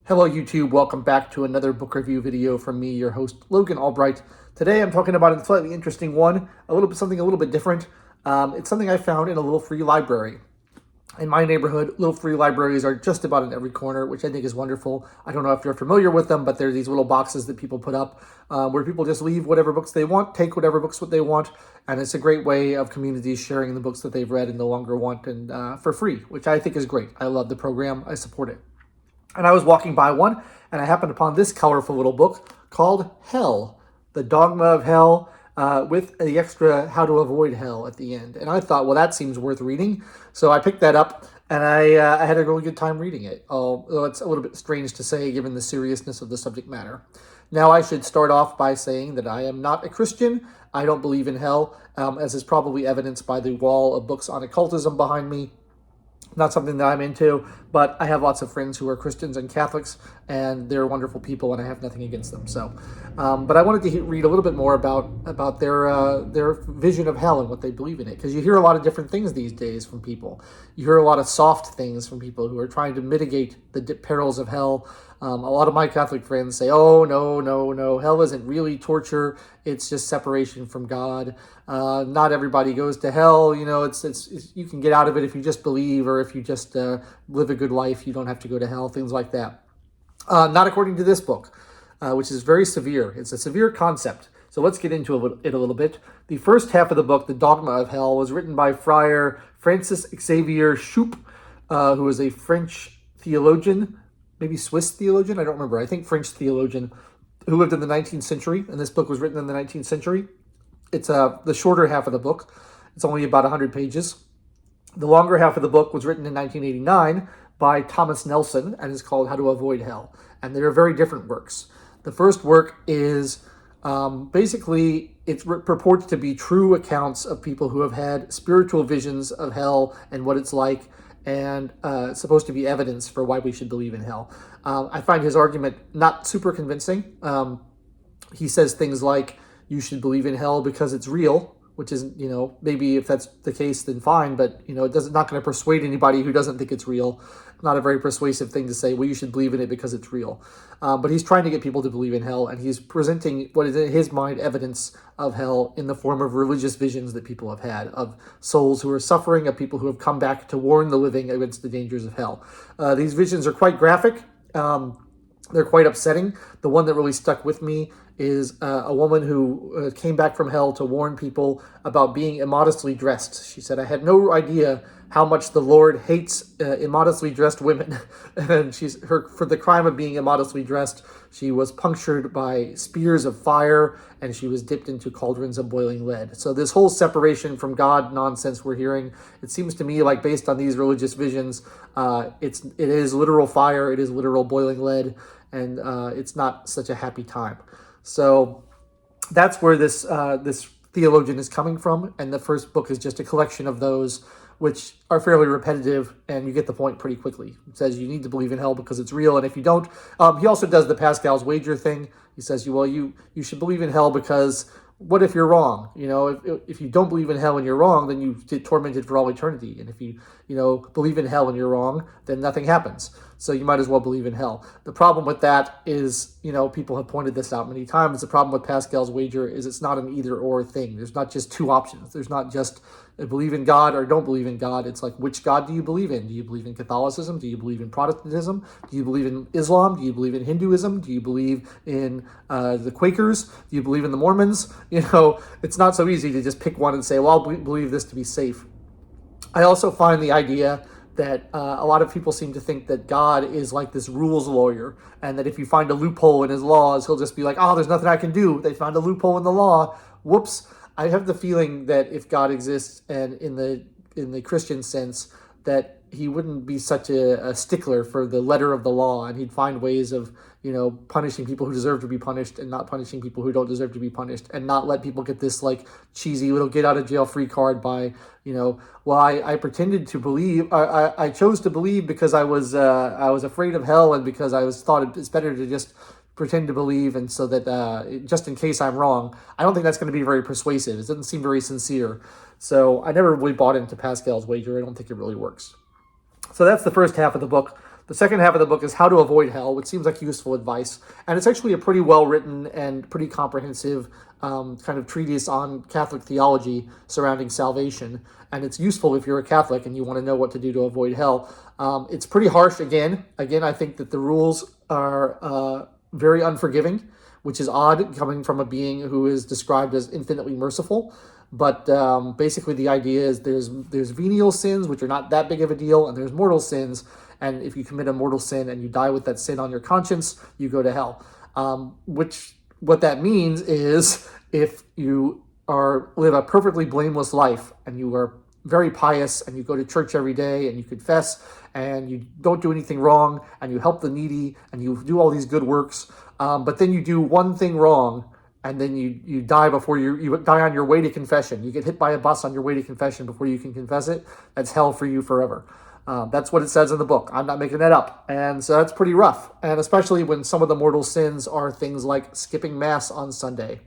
Hello YouTube, welcome back to another book review video from me, your host, Logan Albright. Today I'm talking about a slightly interesting one, something a little bit different. It's something I found in a little free library. In my neighborhood, little free libraries are just about in every corner, which I think is wonderful. I don't know if you're familiar with them, but they're these little boxes that people put up where people just leave whatever books they want, take whatever books what they want, and it's a great way of communities sharing the books that they've read and no longer want and for free, which I think is great. I love the program. I support it. And I was walking by one, and I happened upon this colorful little book called Hell, the Dogma of Hell, with the extra how to avoid hell at the end. And I thought, well, that seems worth reading. So I picked that up, and I had a really good time reading it, although it's a little bit strange to say given the seriousness of the subject matter. Now, I should start off by saying that I am not a Christian. I don't believe in hell, as is probably evidenced by the wall of books on occultism behind me. Not something that I'm into, but I have lots of friends who are Christians and Catholics, and they're wonderful people, and I have nothing against them. So, but I wanted to read a little bit more about their vision of hell and what they believe in it, because you hear a lot of different things these days from people. You hear a lot of soft things from people who are trying to mitigate the perils of hell. A lot of my Catholic friends say, "Oh, no, hell isn't really torture. It's just separation from God. Not everybody goes to hell. You know, it's you can get out of it if you just believe, or if you just live a good life. You don't have to go to hell. Things like that." Not according to this book, which is very severe. It's a severe concept. So let's get into it a little bit. The first half of the book, The Dogma of Hell, was written by Friar Francis Xavier Schoup, who is a French theologian, maybe Swiss theologian, I don't remember. I think French theologian who lived in the 19th century, and this book was written in the 19th century. It's the shorter half of the book. It's only about 100 pages. The longer half of the book was written in 1989 by Thomas Nelson and is called How to Avoid Hell. And they're very different works. The first work is basically, it purports to be true accounts of people who have had spiritual visions of hell and what it's like, and it's supposed to be evidence for why we should believe in hell. I find his argument not super convincing. He says things like, you should believe in hell because it's real, which is, maybe if that's the case, then fine, but, it not going to persuade anybody who doesn't think it's real. Not a very persuasive thing to say, well, you should believe in it because it's real. But he's trying to get people to believe in hell, and he's presenting what is in his mind evidence of hell in the form of religious visions that people have had, of souls who are suffering, of people who have come back to warn the living against the dangers of hell. These visions are quite graphic. They're quite upsetting. The one that really stuck with me is a woman who came back from hell to warn people about being immodestly dressed. She said, "I had no idea how much the Lord hates immodestly dressed women." And for the crime of being immodestly dressed, she was punctured by spears of fire, and she was dipped into cauldrons of boiling lead. So this whole separation from God nonsense we're hearing, it seems to me like, based on these religious visions, it is literal fire, it is literal boiling lead, and it's not such a happy time. So that's where this theologian is coming from, and the first book is just a collection of those, which are fairly repetitive, and you get the point pretty quickly. It says you need to believe in hell because it's real, and if you don't, he also does the Pascal's wager thing. He says, you should believe in hell because what if you're wrong? If you don't believe in hell and you're wrong, then you get tormented for all eternity. And if you believe in hell and you're wrong, then nothing happens. So you might as well believe in hell. The problem with that is, people have pointed this out many times. The problem with Pascal's wager is it's not an either or thing. There's not just two options. There's not just believe in God or don't believe in God. It's like, which God do you believe in? Do you believe in Catholicism? Do you believe in Protestantism? Do you believe in Islam? Do you believe in Hinduism? Do you believe in the Quakers? Do you believe in the Mormons? It's not so easy to just pick one and say, well, I'll believe this to be safe. I also find the idea that a lot of people seem to think that God is like this rules lawyer, and that if you find a loophole in his laws, he'll just be like, oh, there's nothing I can do. They found a loophole in the law. Whoops. I have the feeling that if God exists, and in the Christian sense, that he wouldn't be such a stickler for the letter of the law, and he'd find ways of, punishing people who deserve to be punished and not punishing people who don't deserve to be punished, and not let people get this like cheesy little get out of jail free card by, well, I pretended to believe, I chose to believe because I was afraid of hell, and because I thought it's better to just pretend to believe, and so that just in case I'm wrong. I don't think that's going to be very persuasive. It doesn't seem very sincere. So I never really bought into Pascal's wager. I don't think it really works. So that's the first half of the book. The second half of the book is How to Avoid Hell, which seems like useful advice. And it's actually a pretty well-written and pretty comprehensive kind of treatise on Catholic theology surrounding salvation. And it's useful if you're a Catholic and you want to know what to do to avoid hell. It's pretty harsh again. Again, I think that the rules are very unforgiving, which is odd coming from a being who is described as infinitely merciful. But basically the idea is there's venial sins, which are not that big of a deal, and there's mortal sins. And if you commit a mortal sin and you die with that sin on your conscience, you go to hell. What that means is if you live a perfectly blameless life and you are very pious and you go to church every day and you confess and you don't do anything wrong and you help the needy and you do all these good works, but then you do one thing wrong and then you die before you die on your way to confession. You get hit by a bus on your way to confession before you can confess it. That's hell for you forever. That's what it says in the book. I'm not making that up. And so that's pretty rough. And especially when some of the mortal sins are things like skipping Mass on Sunday,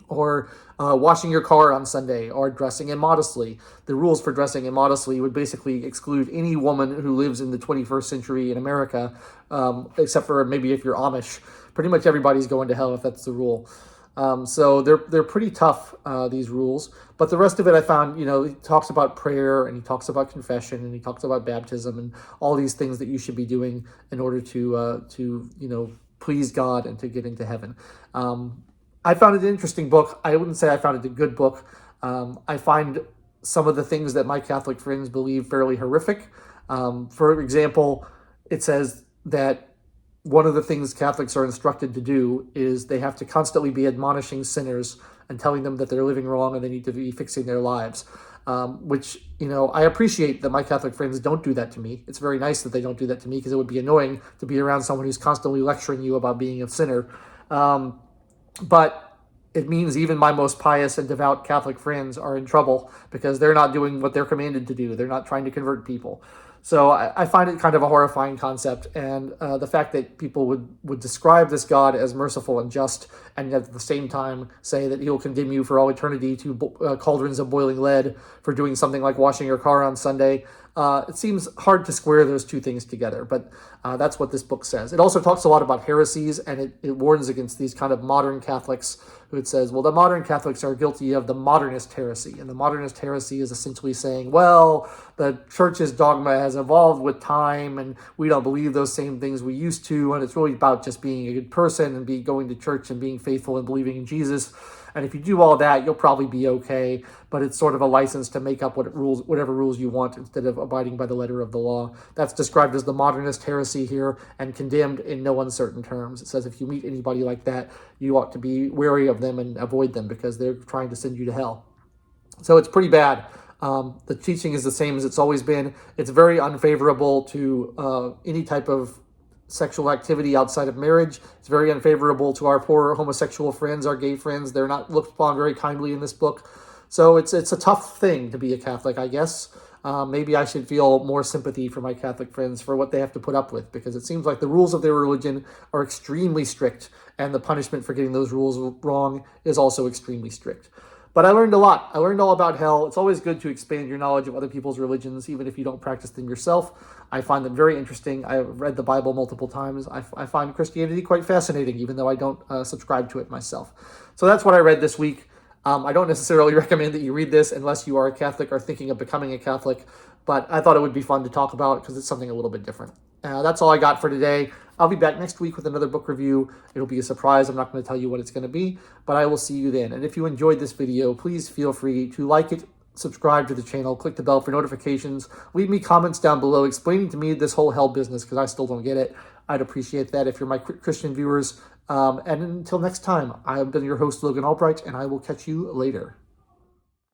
or washing your car on Sunday, or dressing immodestly. The rules for dressing immodestly would basically exclude any woman who lives in the 21st century in America, except for maybe if you're Amish. Pretty much everybody's going to hell if that's the rule. So they're pretty tough, these rules. But the rest of it I found, he talks about prayer, and he talks about confession, and he talks about baptism, and all these things that you should be doing in order to please God and to get into heaven. I found it an interesting book. I wouldn't say I found it a good book. I find some of the things that my Catholic friends believe fairly horrific. For example, it says that one of the things Catholics are instructed to do is they have to constantly be admonishing sinners and telling them that they're living wrong and they need to be fixing their lives, which, I appreciate that my Catholic friends don't do that to me. It's very nice that they don't do that to me because it would be annoying to be around someone who's constantly lecturing you about being a sinner. But it means even my most pious and devout Catholic friends are in trouble because they're not doing what they're commanded to do. They're not trying to convert people. So I find it kind of a horrifying concept. And the fact that people would describe this God as merciful and just, and at the same time say that he'll condemn you for all eternity to cauldrons of boiling lead for doing something like washing your car on Sunday, it seems hard to square those two things together. But that's what this book says. It also talks a lot about heresies, and it warns against these kind of modern Catholics who it says, well, the modern Catholics are guilty of the modernist heresy. And the modernist heresy is essentially saying, well, the church's dogma has evolved with time, and we don't believe those same things we used to, and it's really about just being a good person and going to church and being faithful and believing in Jesus. And if you do all that, you'll probably be okay. But it's sort of a license to make up whatever rules you want instead of abiding by the letter of the law. That's described as the modernist heresy here and condemned in no uncertain terms. It says if you meet anybody like that, you ought to be wary of them and avoid them because they're trying to send you to hell. So it's pretty bad. The teaching is the same as it's always been. It's very unfavorable to any type of sexual activity outside of marriage. It's very unfavorable to our poor homosexual friends, our gay friends. They're not looked upon very kindly in this book. So it's a tough thing to be a Catholic, I guess. Maybe I should feel more sympathy for my Catholic friends for what they have to put up with, because it seems like the rules of their religion are extremely strict, and the punishment for getting those rules wrong is also extremely strict. But I learned a lot. I learned all about hell. It's always good to expand your knowledge of other people's religions, even if you don't practice them yourself. I find them very interesting. I've read the Bible multiple times. I find Christianity quite fascinating, even though I don't subscribe to it myself. So that's what I read this week. I don't necessarily recommend that you read this unless you are a Catholic or thinking of becoming a Catholic, but I thought it would be fun to talk about because it's something a little bit different. That's all I got for today. I'll be back next week with another book review. It'll be a surprise. I'm not going to tell you what it's going to be, but I will see you then. And if you enjoyed this video, please feel free to like it, subscribe to the channel, click the bell for notifications, leave me comments down below explaining to me this whole hell business because I still don't get it. I'd appreciate that if you're my Christian viewers. And until next time, I've been your host, Logan Albright, and I will catch you later.